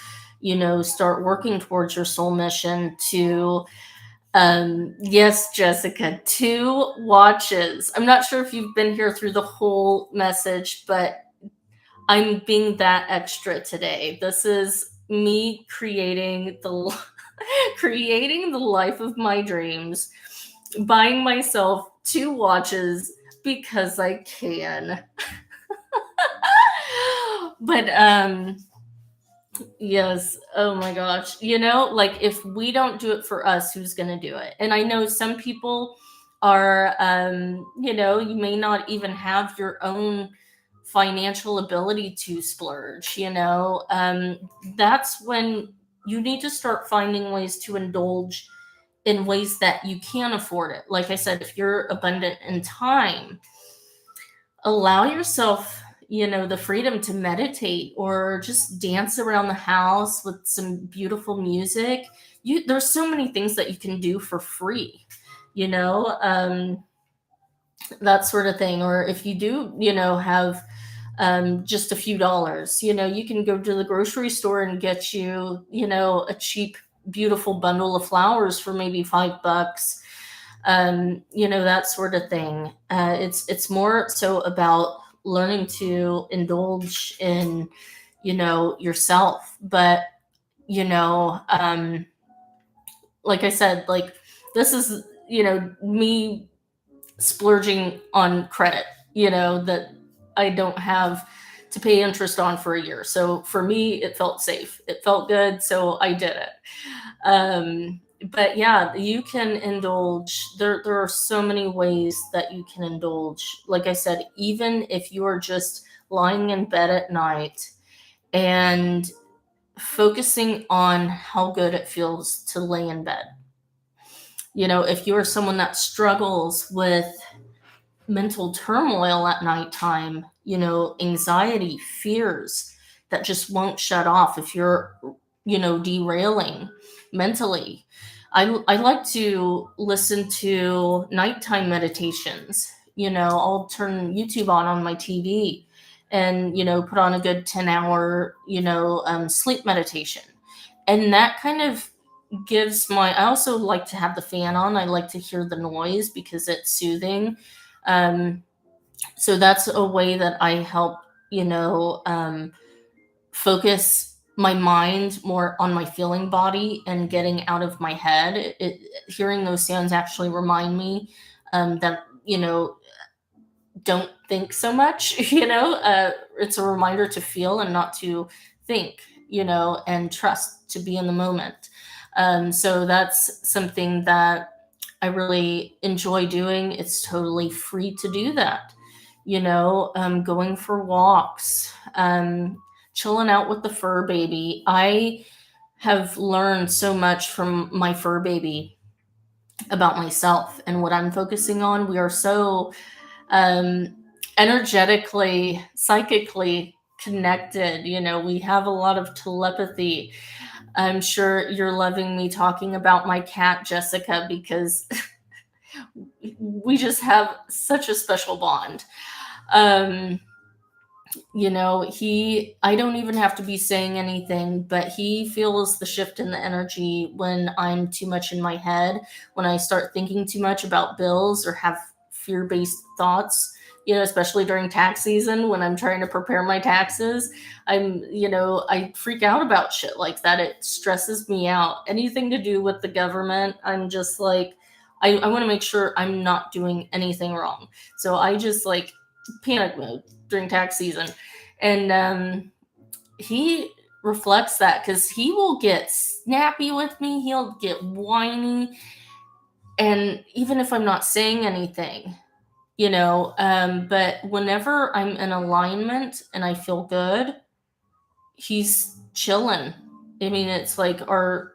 start working towards your soul mission to, yes, Jessica, 2 watches. I'm not sure if you've been here through the whole message, but I'm being that extra today. This is me creating the creating the life of my dreams, buying myself 2 watches because I can. But yes, oh my gosh. Like, if we don't do it for us, who's going to do it? And I know some people are, you may not even have your own financial ability to splurge. That's when you need to start finding ways to indulge in ways that you can afford it. Like I said, if you're abundant in time, allow yourself, the freedom to meditate or just dance around the house with some beautiful music. There's so many things that you can do for free, that sort of thing. Or if you do, have just a few dollars, you can go to the grocery store and get you, a cheap, beautiful bundle of flowers for maybe $5. That sort of thing. It's more so about learning to indulge in, yourself. But, like I said, like, this is, me splurging on credit, that I don't have to pay interest on for a year. So for me, it felt safe. It felt good. So I did it. But yeah, you can indulge. There are so many ways that you can indulge. Like I said, even if you are just lying in bed at night and focusing on how good it feels to lay in bed. If you're someone that struggles with mental turmoil at nighttime, anxiety, fears that just won't shut off, if you're, derailing mentally, I like to listen to nighttime meditations. I'll turn YouTube on my TV and, put on a good 10-hour, sleep meditation. And that kind of I also like to have the fan on. I like to hear the noise because it's soothing. So that's a way that I help, focus my mind more on my feeling body and getting out of my head. Hearing those sounds actually remind me that, don't think so much. It's a reminder to feel and not to think, and trust, to be in the moment. So that's something that I really enjoy doing. It's totally free to do that. Going for walks, chilling out with the fur baby. I have learned so much from my fur baby about myself and what I'm focusing on. We are so energetically, psychically connected. We have a lot of telepathy. I'm sure you're loving me talking about my cat, Jessica, because we just have such a special bond. I don't even have to be saying anything, but he feels the shift in the energy when I'm too much in my head, when I start thinking too much about bills or have fear-based thoughts, especially during tax season when I'm trying to prepare my taxes. I freak out about shit like that. It stresses me out. Anything to do with the government, I'm just like, I want to make sure I'm not doing anything wrong. So I just like panic mode during tax season. And he reflects that because he will get snappy with me. He'll get whiny. And even if I'm not saying anything, but whenever I'm in alignment and I feel good, he's chilling. I mean, it's like we're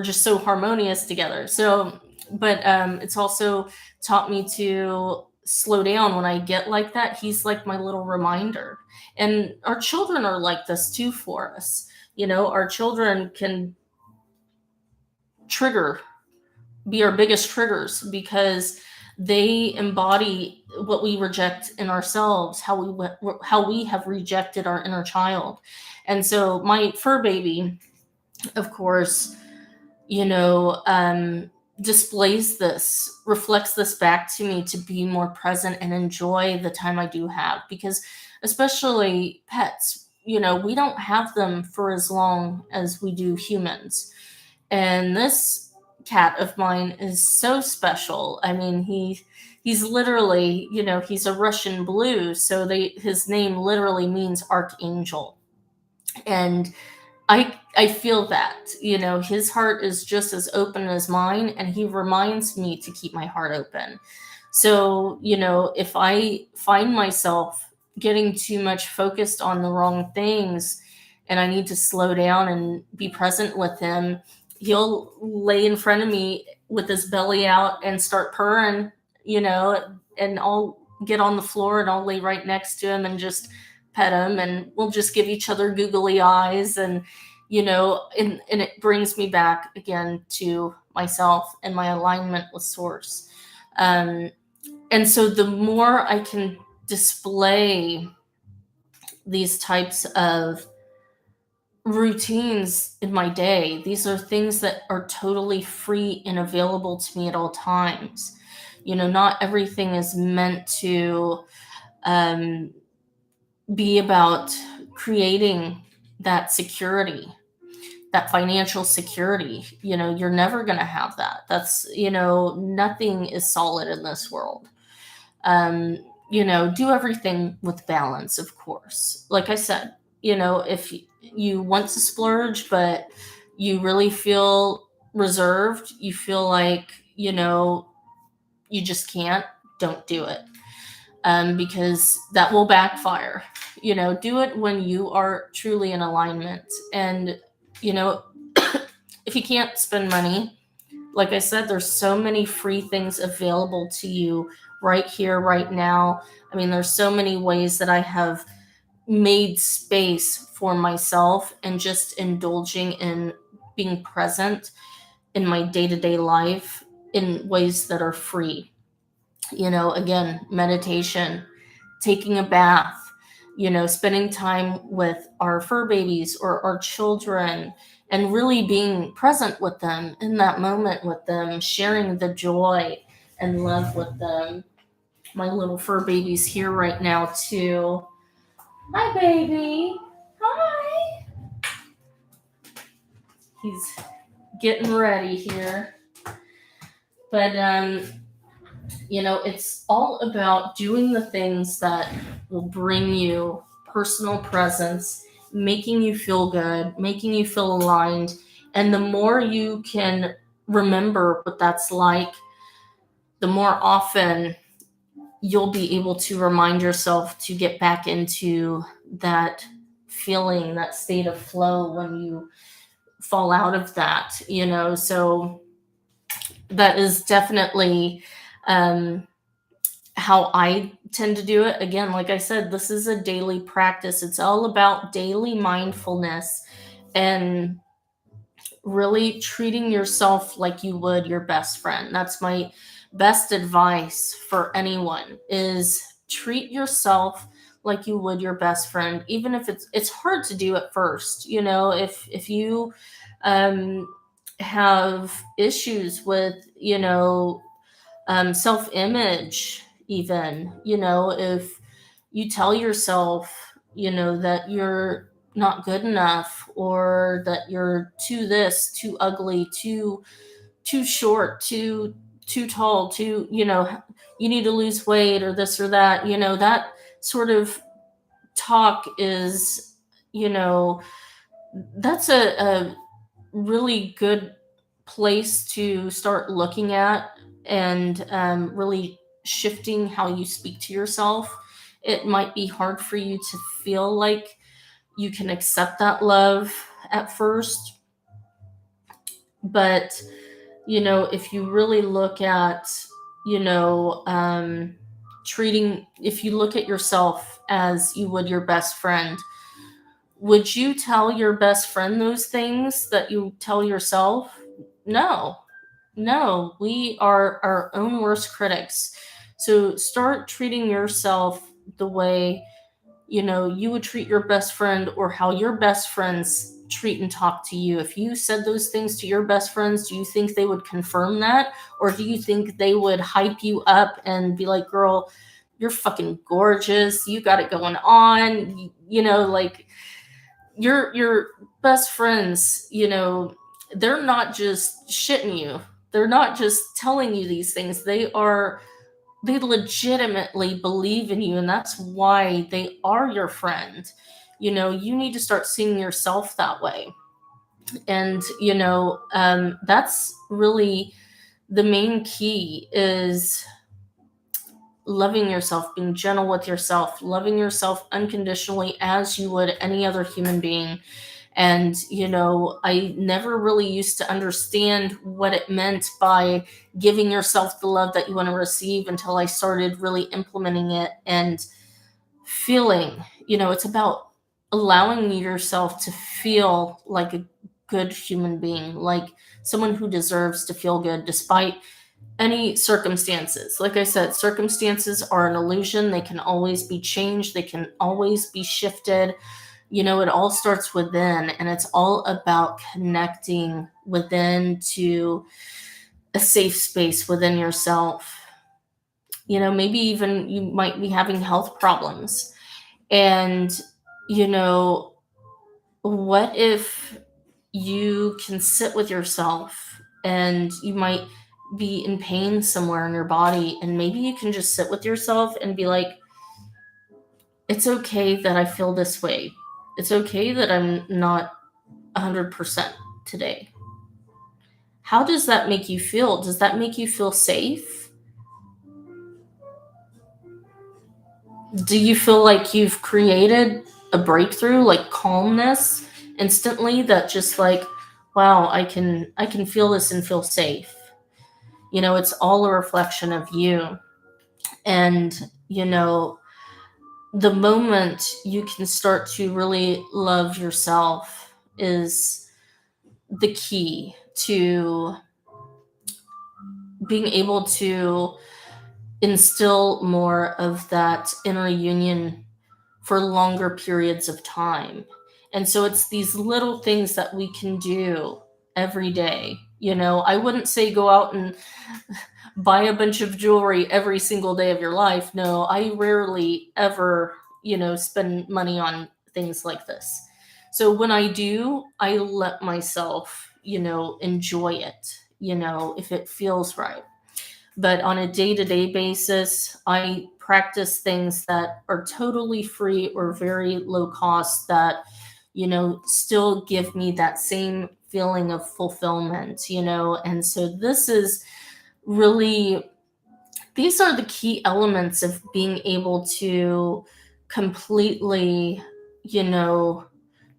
just so harmonious together. So, but it's also taught me to slow down when I get like that. He's like my little reminder. And our children are like this too for us. Our children can be our biggest triggers because they embody what we reject in ourselves, how we have rejected our inner child. And so my fur baby, of course, reflects this back to me to be more present and enjoy the time I do have. Because especially pets, we don't have them for as long as we do humans. And this cat of mine is so special. I mean, he's literally, he's a Russian blue, so his name literally means archangel. And I feel that, his heart is just as open as mine, and he reminds me to keep my heart open. So, if I find myself getting too much focused on the wrong things and I need to slow down and be present with him, he'll lay in front of me with his belly out and start purring, and I'll get on the floor and I'll lay right next to him and just pet him, and we'll just give each other googly eyes. And and it brings me back again to myself and my alignment with source. And so the more I can display these types of routines in my day, these are things that are totally free and available to me at all times. Not everything is meant to um, be about creating that security, that financial security. You're never going to have that. That's, nothing is solid in this world. um do everything with balance, of course. Like I said, if you want to splurge but you really feel reserved, you feel like, you just can't, don't do it. Because that will backfire. Do it when you are truly in alignment. And, you know, if you can't spend money, like I said, there's so many free things available to you right here, right now. I mean, there's so many ways that I have made space for myself and just indulging in being present in my day to day life in ways that are free. Again, meditation, taking a bath, spending time with our fur babies or our children, and really being present with them in that moment with them, sharing the joy and love with them. My little fur baby's here right now, too. Hi, baby. Hi. He's getting ready here. But, it's all about doing the things that will bring you personal presence, making you feel good, making you feel aligned. And the more you can remember what that's like, the more often you'll be able to remind yourself to get back into that feeling, that state of flow when you fall out of that. So that is definitely how I tend to do it. Again, like I said, this is a daily practice. It's all about daily mindfulness and really treating yourself like you would your best friend. That's my best advice for anyone, is treat yourself like you would your best friend, even if it's hard to do at first. If you have issues with, self-image, even, if you tell yourself, that you're not good enough, or that you're too this, too ugly, too short, too tall, you need to lose weight, or this or that, that sort of talk is, that's a really good place to start looking at, and really shifting how you speak to yourself. It might be hard for you to feel like you can accept that love at first, but if you really look at, you know if you look at yourself as you would your best friend, would you tell your best friend those things that you tell yourself? No. No, we are our own worst critics. So start treating yourself the way you would treat your best friend, or how your best friends treat and talk to you. If you said those things to your best friends, do you think they would confirm that? Or do you think they would hype you up and be like, girl, you're fucking gorgeous, you got it going on, like your best friends, they're not just shitting you. They're not just telling you these things. They legitimately believe in you, and that's why they are your friend. You need to start seeing yourself that way. And that's really the main key, is loving yourself, being gentle with yourself, loving yourself unconditionally as you would any other human being. And, I never really used to understand what it meant by giving yourself the love that you want to receive, until I started really implementing it and feeling, it's about allowing yourself to feel like a good human being, like someone who deserves to feel good despite any circumstances. Like I said, circumstances are an illusion. They can always be changed. They can always be shifted. It all starts within, and it's all about connecting within to a safe space within yourself. Maybe even you might be having health problems. And, what if you can sit with yourself, and you might be in pain somewhere in your body, and maybe you can just sit with yourself and be like, it's okay that I feel this way. It's okay that I'm not 100% today. How does that make you feel? Does that make you feel safe? Do you feel like you've created a breakthrough, like calmness instantly, that just like, wow, I can feel this and feel safe? It's all a reflection of you. And, the moment you can start to really love yourself is the key to being able to instill more of that inner union for longer periods of time. And so it's these little things that we can do every day. I wouldn't say go out and buy a bunch of jewelry every single day of your life. No, I rarely ever, spend money on things like this. So when I do, I let myself, enjoy it, if it feels right. But on a day-to-day basis, I practice things that are totally free or very low cost, that still give me that same feeling of fulfillment. And so these are the key elements of being able to completely,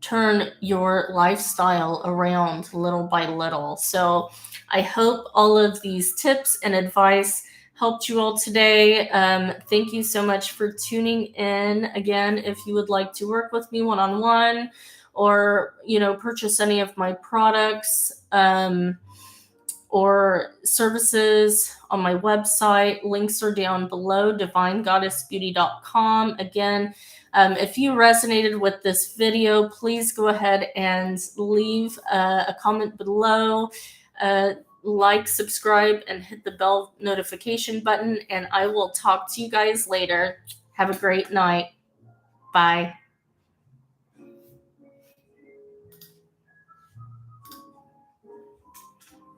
turn your lifestyle around little by little. So I hope all of these tips and advice helped you all today. Thank you so much for tuning in. Again, if you would like to work with me one-on-one, or, purchase any of my products, or services on my website, links are down below, divinegoddessbeauty.com. Again, if you resonated with this video, please go ahead and leave a comment below, like, subscribe, and hit the bell notification button, and I will talk to you guys later. Have a great night. Bye.